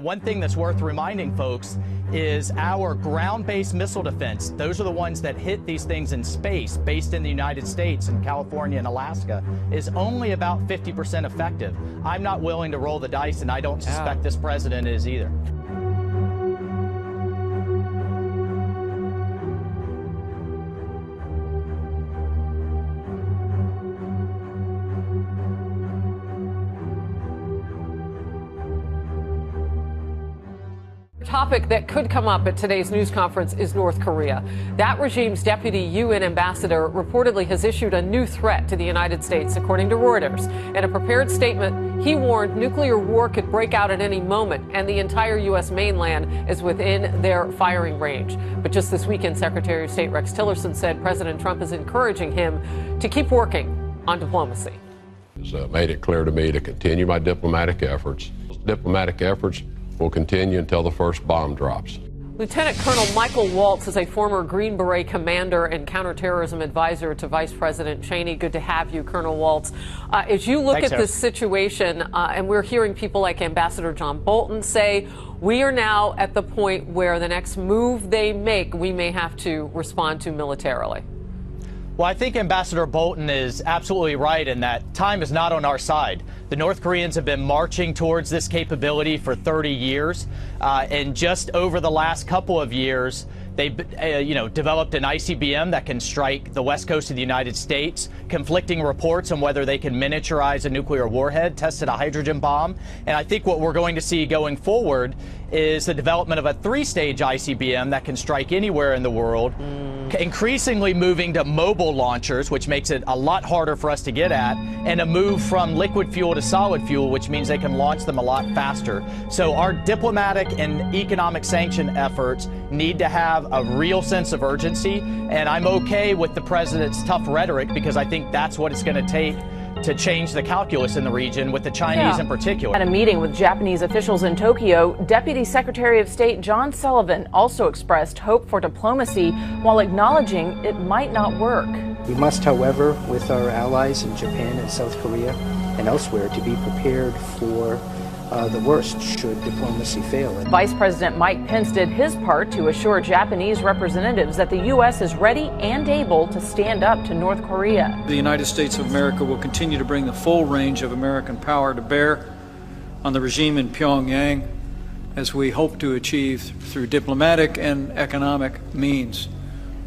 One thing that's worth reminding folks is our ground-based missile defense. Those are the ones that hit these things in space, based in the United States and California and Alaska, is only about 50% effective. I'm not willing to roll the dice, and I don't suspect this president is either. Topic that could come up at today's news conference is North Korea. That regime's deputy UN ambassador reportedly has issued a new threat to the United States, according to Reuters. In a prepared statement, he warned nuclear war could break out at any moment, and the entire U.S. mainland is within their firing range. But just this weekend, Secretary of State Rex Tillerson said President Trump is encouraging him to keep working on diplomacy. He's made it clear to me to continue my diplomatic efforts. Diplomatic efforts will continue until the first bomb drops. Lieutenant Colonel Michael Waltz is a former Green Beret commander and counterterrorism advisor to Vice President Cheney. Good to have you, Colonel Waltz. As you look at this situation, and we're hearing people like Ambassador John Bolton say, we are now at the point where the next move they make, we may have to respond to militarily. Well, I think Ambassador Bolton is absolutely right in that time is not on our side. The North Koreans have been marching towards this capability for 30 years, and just over the last couple of years, they've developed an ICBM that can strike the west coast of the United States, conflicting reports on whether they can miniaturize a nuclear warhead, tested a hydrogen bomb. And I think what we're going to see going forward is the development of a three-stage ICBM that can strike anywhere in the world, increasingly moving to mobile launchers, which makes it a lot harder for us to get at, and a move from liquid fuel to solid fuel, which means they can launch them a lot faster. So our diplomatic and economic sanction efforts need to have a real sense of urgency, and I'm okay with the president's tough rhetoric because I think that's what it's going to take to change the calculus in the region, with the Chinese in particular. At a meeting with Japanese officials in Tokyo, Deputy Secretary of State John Sullivan also expressed hope for diplomacy while acknowledging it might not work. We must, however, with our allies in Japan and South Korea and elsewhere, to be prepared for the worst should diplomacy fail. Vice President Mike Pence did his part to assure Japanese representatives that the U.S. is ready and able to stand up to North Korea. The United States of America will continue to bring the full range of American power to bear on the regime in Pyongyang, as we hope to achieve through diplomatic and economic means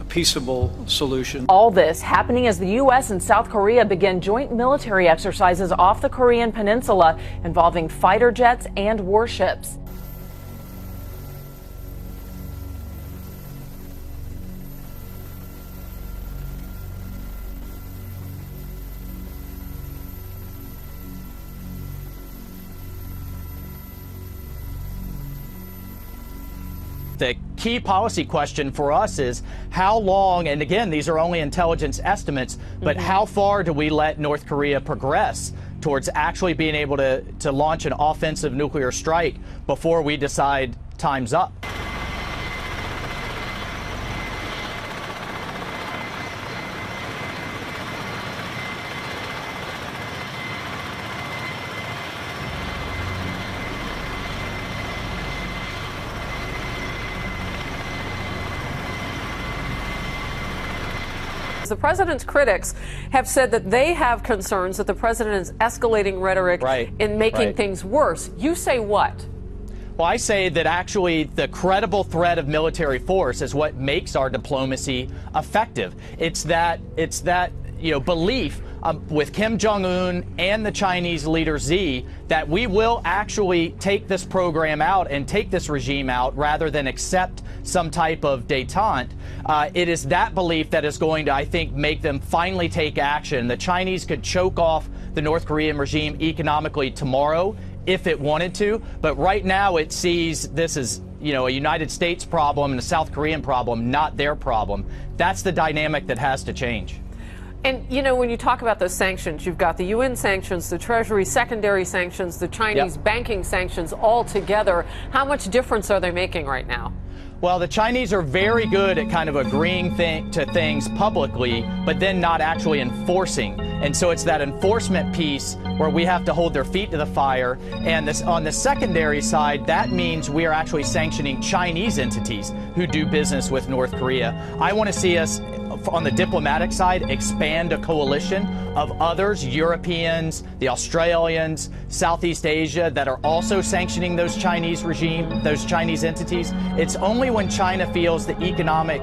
a peaceable solution. All this happening as the U.S. and South Korea begin joint military exercises off the Korean peninsula involving fighter jets and warships. The key policy question for us is how long, and again, these are only intelligence estimates, but how far do we let North Korea progress towards actually being able to launch an offensive nuclear strike before we decide time's up? The president's critics have said that they have concerns that the president is escalating rhetoric in making things worse. You say what? Well, I say that actually the credible threat of military force is what makes our diplomacy effective. It's that belief with Kim Jong-un and the Chinese leader Xi that we will actually take this program out and take this regime out rather than accept some type of détente. It is that belief that is going to, I think, make them finally take action. The Chinese could choke off the North Korean regime economically tomorrow if it wanted to, but right now it sees this as a United States problem and a South Korean problem, not their problem. That's the dynamic that has to change. And, when you talk about those sanctions, you've got the UN sanctions, the Treasury secondary sanctions, the Chinese banking sanctions all together. How much difference are they making right now? Well, the Chinese are very good at kind of agreeing to things publicly, but then not actually enforcing. And so it's that enforcement piece where we have to hold their feet to the fire. And this, on the secondary side, that means we are actually sanctioning Chinese entities who do business with North Korea. I want to see us, on the diplomatic side, expand a coalition of others, Europeans, the Australians, Southeast Asia, that are also sanctioning those Chinese those Chinese entities. It's only when China feels the economic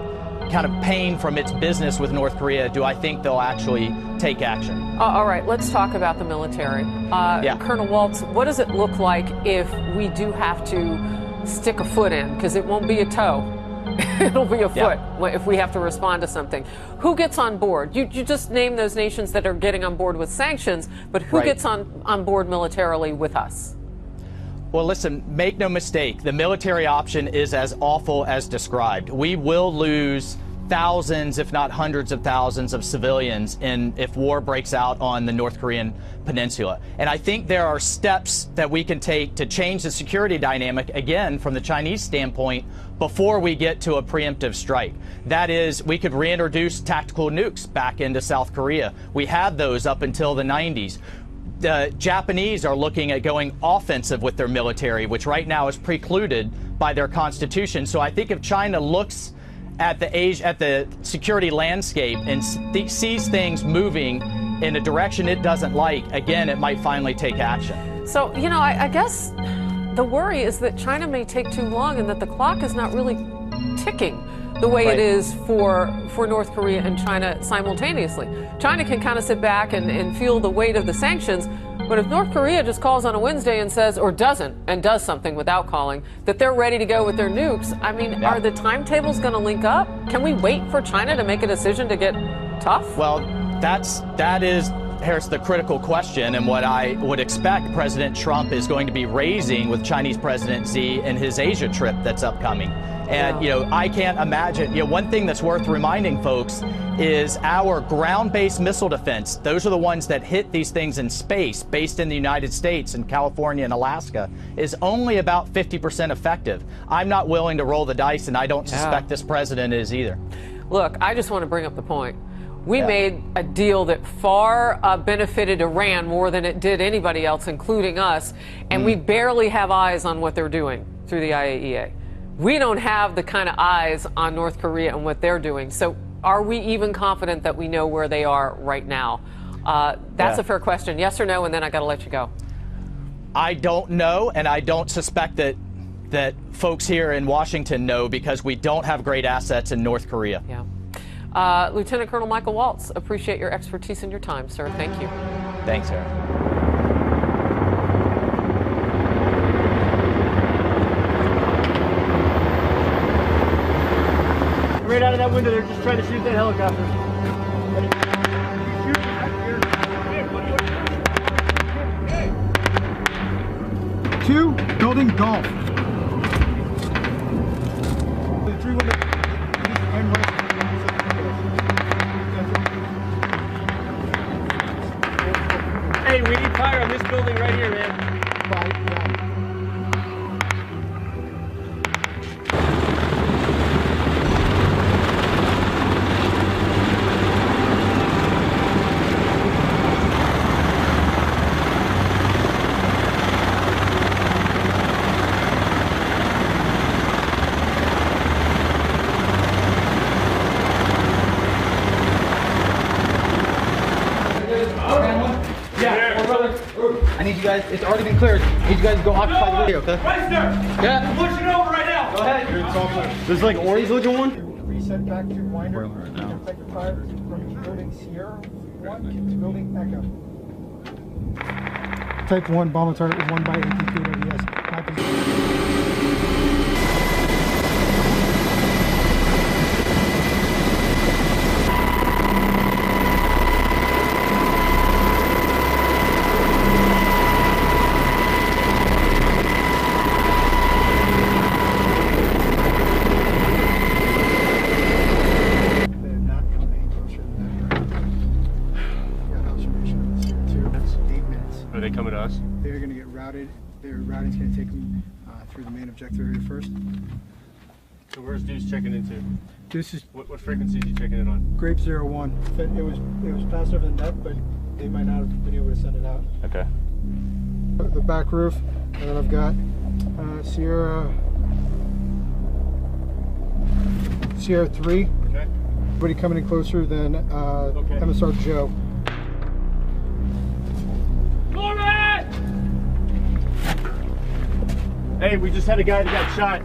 kind of pain from its business with North Korea do I think they'll actually take action. All right, let's talk about the military. Colonel Waltz, what does it look like if we do have to stick a foot in? Because it won't be a toe. It'll be a foot if we have to respond to something. Who gets on board? You just name those nations that are getting on board with sanctions, but who gets on board militarily with us? Well, listen, make no mistake, the military option is as awful as described. We will lose thousands, if not hundreds of thousands of civilians if war breaks out on the North Korean peninsula. And I think there are steps that we can take to change the security dynamic, again, from the Chinese standpoint, before we get to a preemptive strike. That is, we could reintroduce tactical nukes back into South Korea. We had those up until the 90s. The Japanese are looking at going offensive with their military, which right now is precluded by their constitution. So I think if China looks at the security landscape and sees things moving in a direction it doesn't like, again, it might finally take action. So, you know, I guess the worry is that China may take too long and that the clock is not really ticking the way it is for North Korea and China simultaneously. China can kind of sit back and feel the weight of the sanctions, but if North Korea just calls on a Wednesday and says, or doesn't, and does something without calling, that they're ready to go with their nukes, I mean, are the timetables going to link up? Can we wait for China to make a decision to get tough? Well, that is, Harris, the critical question, and what I would expect President Trump is going to be raising with Chinese President Xi in his Asia trip that's upcoming. And, you know, I can't imagine, you know, one thing that's worth reminding folks is our ground-based missile defense. Those are the ones that hit these things in space, based in the United States and California and Alaska, is only about 50% effective. I'm not willing to roll the dice, and I don't suspect this president is either. Look, I just want to bring up the point. We made a deal that far benefited Iran more than it did anybody else, including us, and we barely have eyes on what they're doing through the IAEA. We don't have the kind of eyes on North Korea and what they're doing. So are we even confident that we know where they are right now? That's a fair question. Yes or no, and then I got to let you go. I don't know, and I don't suspect that folks here in Washington know, because we don't have great assets in North Korea. Yeah. Lieutenant Colonel Michael Waltz, appreciate your expertise and your time, sir. Thank you. Thanks, Sarah. Right out of that window, they're just trying to shoot that helicopter. Two, building golf. Hey, we need fire on this building right here, man. I need you guys, it's already been cleared. I need you guys to go occupy the area, okay? Right there! Yeah. I'm pushing over right now! Go ahead. There's like orange looking one? Reset back to Winder. Right now. Effective fire from building Sierra 1 to building Echo. Type 1 bomb target with 1 by ATP. Are they coming to us? They're going to get routed. Their routing's going to take them through the main objective area first. So where's Deuce checking into? This is What frequency is he checking in on? Grape 01. It was passed over the net, but they might not have been able to send it out. Okay. The back roof, and then I've got Sierra 3. Okay. Everybody coming in closer than MSR Joe. Hey, we just had a guy that got shot.